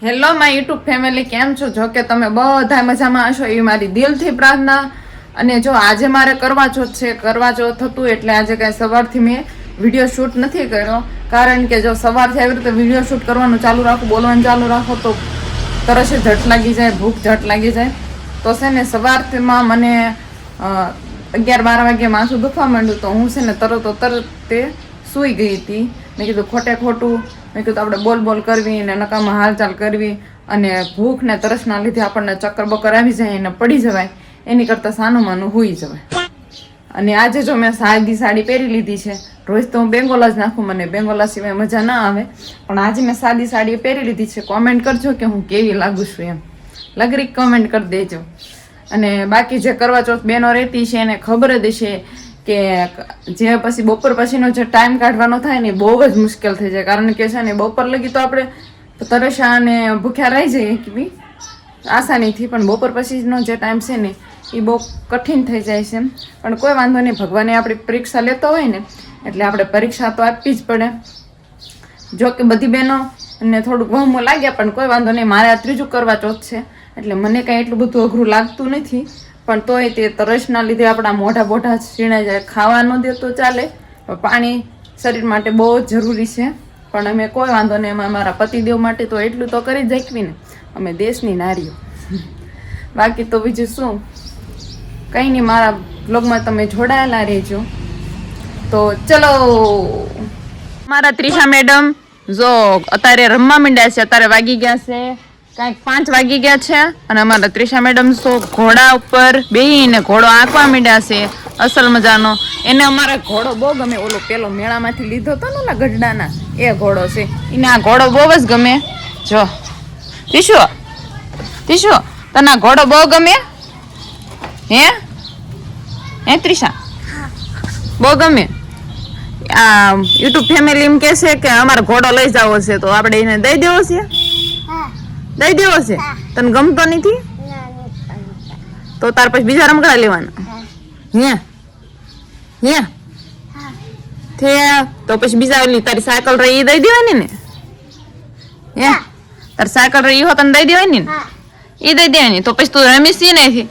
Hello my YouTube family, કેમ છો? જો કે તમે બધા મજામાં હશો એવી મારી દિલથી પ્રાર્થના. અને જો આજે મારે કરવા ચોથ છે, કરવા ચોથ હતું એટલે આજે કાંઈ સવારથી મેં વિડીયો શૂટ નથી કર્યો. કારણ કે જો સવારથી આવી રીતે વિડીયો શૂટ કરવાનું ચાલુ રાખો, બોલવાનું ચાલુ રાખો તો તરત ઝટ લાગી જાય, ભૂખ ઝટ લાગી જાય. તો છે ને સવારમાં મને 11-12 વાગે માથું દુખવા માંડ્યું તો હું છે ને તરત તે સૂઈ ગઈ હતી. મેં કીધું ખોટે ખોટું, મેં કીધું આપણે બોલ કરવી ને નકામાં હાલચાલ કરવી અને ભૂખ ને તરસના લીધે આપણને ચક્કર બક્કર આવી જાય અને પડી જવાય, એની કરતાં સાનું માનું હોઈ જવાય. અને આજે જો મેં સાદી સાડી પહેરી લીધી છે. રોજ તો હું બેંગોલા જ નાખું, મને બેંગોલા સિવાય મજા ના આવે, પણ આજે મેં સાદી સાડી પહેરી લીધી છે. કોમેન્ટ કરજો કે હું કેવી લાગુ છું એમ, લગરી કોમેન્ટ કરી દેજો. અને બાકી જે કરવા ચોથ બહેનો રહેતી છે એને ખબર જ છે કે જે પછી બપોર પછીનો જે ટાઈમ કાઢવાનો થાય ને બહુ જ મુશ્કેલ થઈ જાય. કારણ કે છે ને બપોર લગી તો આપણે તરસ્યા અને ભૂખ્યા રહી જઈએ કે બી આસાનીથી, પણ બપોર પછીનો જે ટાઈમ છે ને એ બહુ કઠિન થઈ જાય છે. પણ કોઈ વાંધો નહીં, ભગવાને આપણી પરીક્ષા લેતો હોય ને એટલે આપણે પરીક્ષા તો આપવી જ પડે. જો કે બધી બહેનો ને થોડુંક વહમું લાગ્યા, પણ કોઈ વાંધો નહીં. મારે આ ત્રીજું કરવા ચોથ છે એટલે મને કાંઈ એટલું બધું અઘરું લાગતું નથી. પણ તોય તે તરસના લીધે આપણા મોઢા બોઢા છીણાઈ જાય. ખાવા ન દે તો ચાલે, પણ પાણી શરીર માટે બહુ જ જરૂરી છે. પણ અમે કોઈ વાંધો નહીં, અમે અમારા પતિદેવ માટે તો એટલું તો કરી જ શકવી ને, અમે દેશની નારીઓ. બાકી તો બીજું શું, કંઈ નહીં. મારા બ્લોગમાં તમે જોડાયેલા રહેજો. તો ચલો, મારા ત્રિષા મેડમ જો અત્યારે રમવા માંડ્યા છે. અત્યારે વાગી ગયા છે કાંઈક 5 વાગી ગયા છે અને અમારા ત્રિષા મેડમ તો ઘોડા ઉપર બેહીને ઘોડો આંકવા માંડ્યા છે અસલ મજાનો. એને અમારા ઘોડો બહુ ગમે. ઓલો પેલો મેળામાંથી લીધો હતો ને ઓલા ગઢડાના, એ ઘોડો છે. એને આ ઘોડો બહુ જ ગમે. જો ત્રિશુ તને આ ઘોડો બહુ ગમે? હે ત્રિષા બહુ ગમે? આ યુટ્યુબ ફેમિલી એમ કે છે કે અમારો ઘોડો લઈ જાવો છે, તો આપણે એને દઈ દેવો છે? દઈ દેવો છે? તને ગમતો નથી તો તાર પછી બીજા રમકડા લેવાના? તો પછી બીજા ઓલી તારી સાયકલ રહી એ દઈ દેવાની ને? તારી સાયકલ રહી હો તને દઈ દેવાની ને? એ દઈ દેવાની. તો પછી તું રમીશ છે નથી?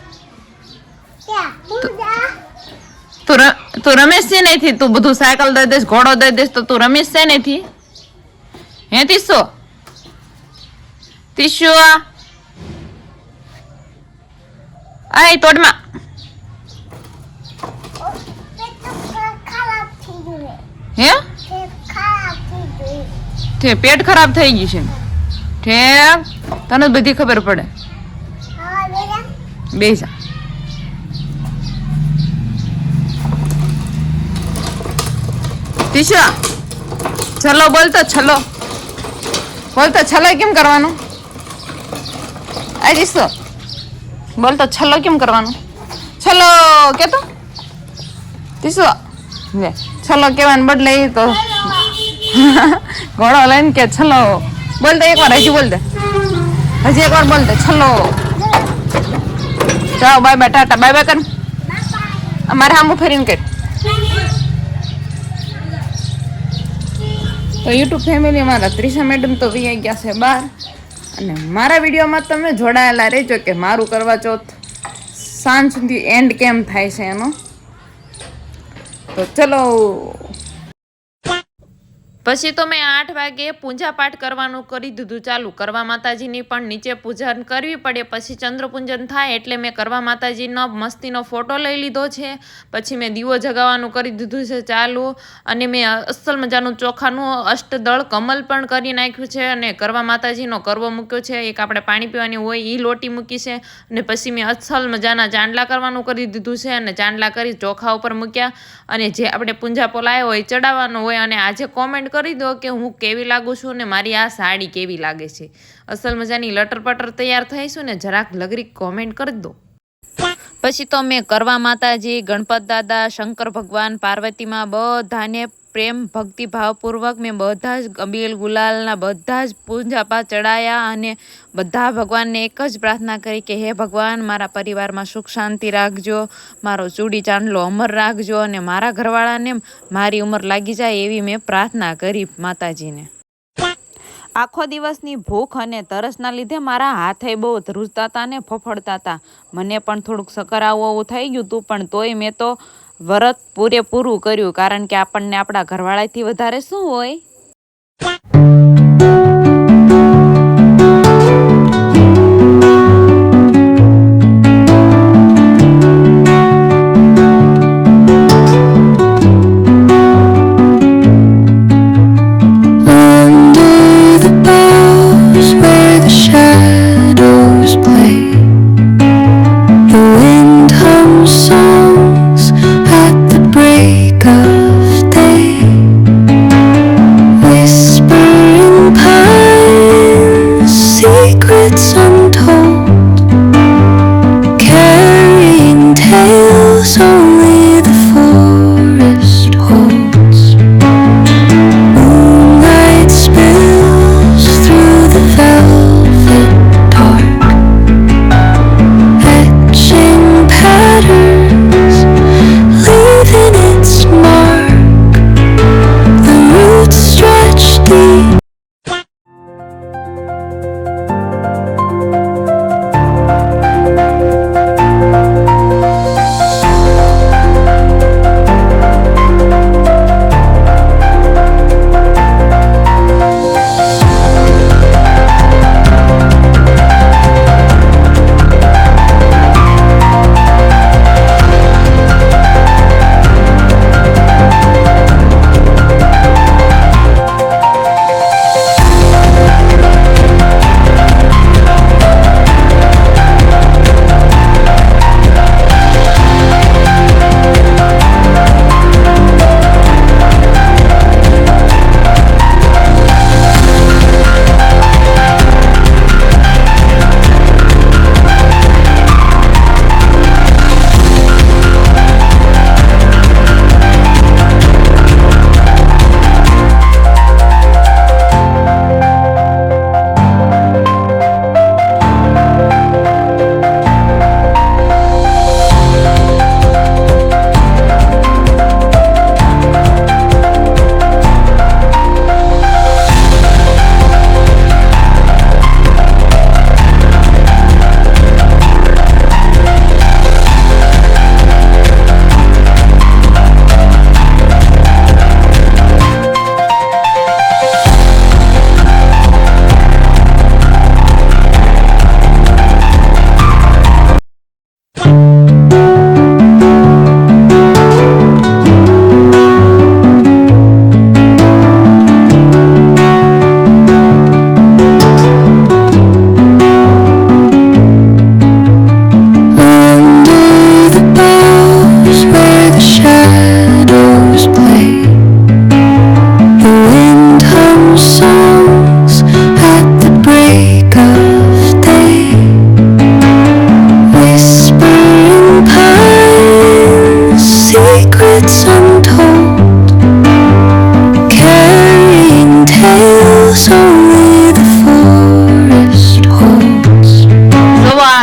તું રમેશ છે નથી? તું બધું સાયકલ દઈ દઈશ, ઘોડો દઈ દઈશ, તો તું રમેશ છે નથી? હે તીશુ આય તોડમાં. હે તે પેટ ખરાબ થઈ ગયું છે? તને બધી ખબર પડે. બેસા તીશુ ચલો બોલતો કેમ કરવાનું? આ તીશુ બોલતો છલો કેમ કરવાનું? છલો કેતો તીશુ છલો કેવાનું બદલે તો ઘોડો લઈને કે છલો. બોલતો એકવાર હજી બોલ દે, હજી એકવાર બોલ દે છલો. ચાલો bye bye, Tata bye bye કર. અમારે સામું ફરીને કર. તો યુટ્યુબ ફેમિલી, મારા ત્રિષા મેડમ તો વી ગયા છે બહાર. અને મારા વિડીયોમાં તમે જોડાયેલા રહેજો કે મારું કરવા ચોથ સાંજ સુધી એન્ડ કેમ થાય છે એનો. તો ચલો, પછી તો મેં 8 વાગે પૂજા પાઠ કરવાનું કરી દીધું ચાલુ. કરવા માતાજીની પણ નીચે પૂજન કરવી પડે, પછી ચંદ્રપૂજન થાય એટલે મેં કરવા માતાજીનો મસ્તીનો ફોટો લઈ લીધો છે. પછી મેં દીવો જગાવવાનું કરી દીધું છે ચાલુ. અને મેં અસલ મજાનું ચોખાનું અષ્ટદળ કમલ પણ કરી નાખ્યું છે. અને કરવા માતાજીનો કરવો મૂક્યો છે. એક આપણે પાણી પીવાની હોય એ લોટી મૂકી છે. અને પછી મેં અસલ મજાના ચાંદલા કરવાનું કરી દીધું છે. અને ચાંદલા કરી ચોખા ઉપર મૂક્યા. અને જે આપણે પૂંજાપો લાવ્યો હોય ચડાવવાનો હોય. અને આજે કોમેન્ટ કરી દો કે હું કેવી લાગુ છું ને મારી આ સાડી કેવી લાગે છે. અસલ મજાની લટર-પટર તૈયાર થઈશું ને જરાક લગરી કોમેન્ટ કરી દો. પછી તો મેં કરવા માતાજી, ગણપત દાદા, શંકર ભગવાન, પાર્વતીમાં બધાને પ્રેમ ભક્તિભાવપૂર્વક મેં બધા જ અબીલ ગુલાલના બધા જ પૂજાપા ચડાયા. અને બધા ભગવાનને એક જ પ્રાર્થના કરી કે હે ભગવાન, મારા પરિવારમાં સુખ શાંતિ રાખજો, મારો ચૂડી ચાંદલો અમર રાખજો, અને મારા ઘરવાળાને મારી ઉંમર લાગી જાય એવી મેં પ્રાર્થના કરી માતાજીને. આખો દિવસની ભૂખ અને તરસના લીધે મારા હાથે બહુ ધ્રુજતા હતા ને ફફડતા હતા. મને પણ થોડુંક ચક્કર આવું થઈ ગયું હતું, પણ તોય મેં તો વ્રત પૂરેપૂરું કર્યું, કારણ કે આપણને આપણા ઘરવાળાથી વધારે શું હોય.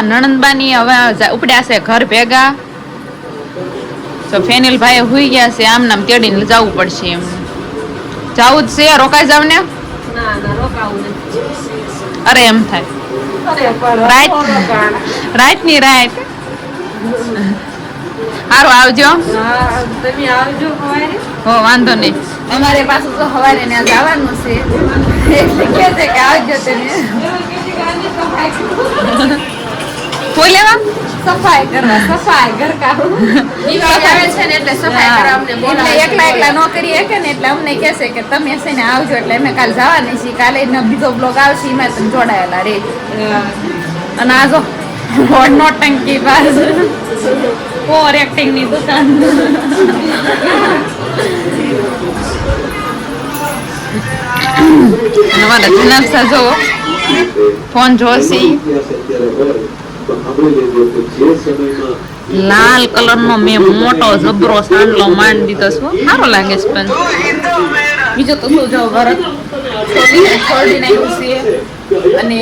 નણંદબાની હવે ઉપડ્યા છે ઘર ભેગા. તો ફેનિલ ભાઈ હુઈ ગયા છે, આમ નામ તેડીને જવું પડશે. એમ જવું જ છે, રોકાઈ જાવ ને. અરે એમ થાય રાત ની રાત. સારું આવજો. હો વાંધો નહીં. અમારે પાછું તો સવારે ત્યાં જવાનું છે, એટલે કે છે કે આવજો તમે. કોઈ લેવા સફાઈ કરવા, સફાઈ ઘરકામ આવે છે ને, એટલે સફાઈ કરવા અમને બોલાવે. એકલા એકલા નો કરી શકે ને, એટલે અમને કહેશે કે તમે છે ને આવજો. એટલે અમે કાલ જવાની છીએ. કાલે બીજો બ્લોગ આવશે, એમાં તમે જોડાયેલા રે. અને આ જો નોટંકી બાજ ઓવર એક્ટિંગ ની દુકાન. અમારા જુનાસા જો ફોન જોશી. લાલ કલર નો મેં મોટો જબરો સાંડલો માંડી દીધો છે, સારો લાગે છે. પણ બીજો તો શું જો ભરત છોડી નાખ્યું છે અને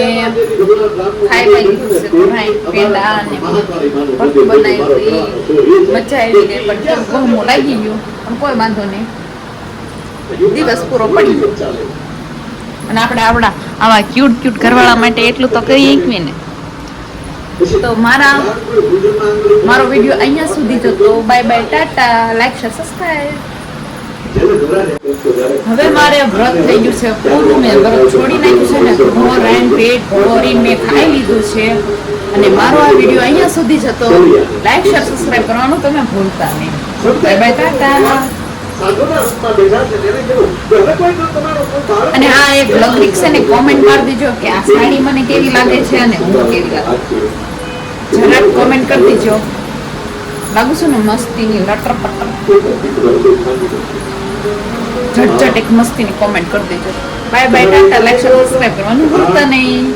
ખાઈ પાઈ દીધું છે. ભાઈ પેંડા અને ભરતું બનાવ્યું, મજા આવી ગઈ. પણ ઘઉં લાગી ગયું, પણ કોઈ વાંધો નહીં, દિવસ પૂરો પડી ગયો. અને આપણે આપણા આવા ક્યુટ ક્યુટ ઘરવાળા માટે એટલું તો કરી શકીએ ને. તો મારો વિડીયો અહીંયા સુધી જ હતો. Bye bye, Tata, like share subscribe. હવે મારે વ્રત થઈ ગયું છે પૂરું. મેં વ્રત છોડી નાખ્યું છે ને ઘોર એન્ડ પેટ ભરીને મેં ખાઈ લીધું છે. અને મારો આ વિડીયો અહીંયા સુધી જ હતો. લાઈક શેર સબસ્ક્રાઇબ કરવાનું તમે ભૂલતા નહીં. Bye bye, Tata. અને હા, એક લગ્નિક છે ને કોમેન્ટ મારી દેજો કે આ સાડી મને કેવી લાગે છે અને હું કેવી લાગે છે. જરાક કોમેન્ટ કરી દેજો. લાગુ છું ને મસ્તીની લટર પટર ઝટઝટ એક મસ્તીની કોમેન્ટ કરી દેજો. Bye bye, Tata. Like share subscribe કરવાનું ભૂલતા નહીં.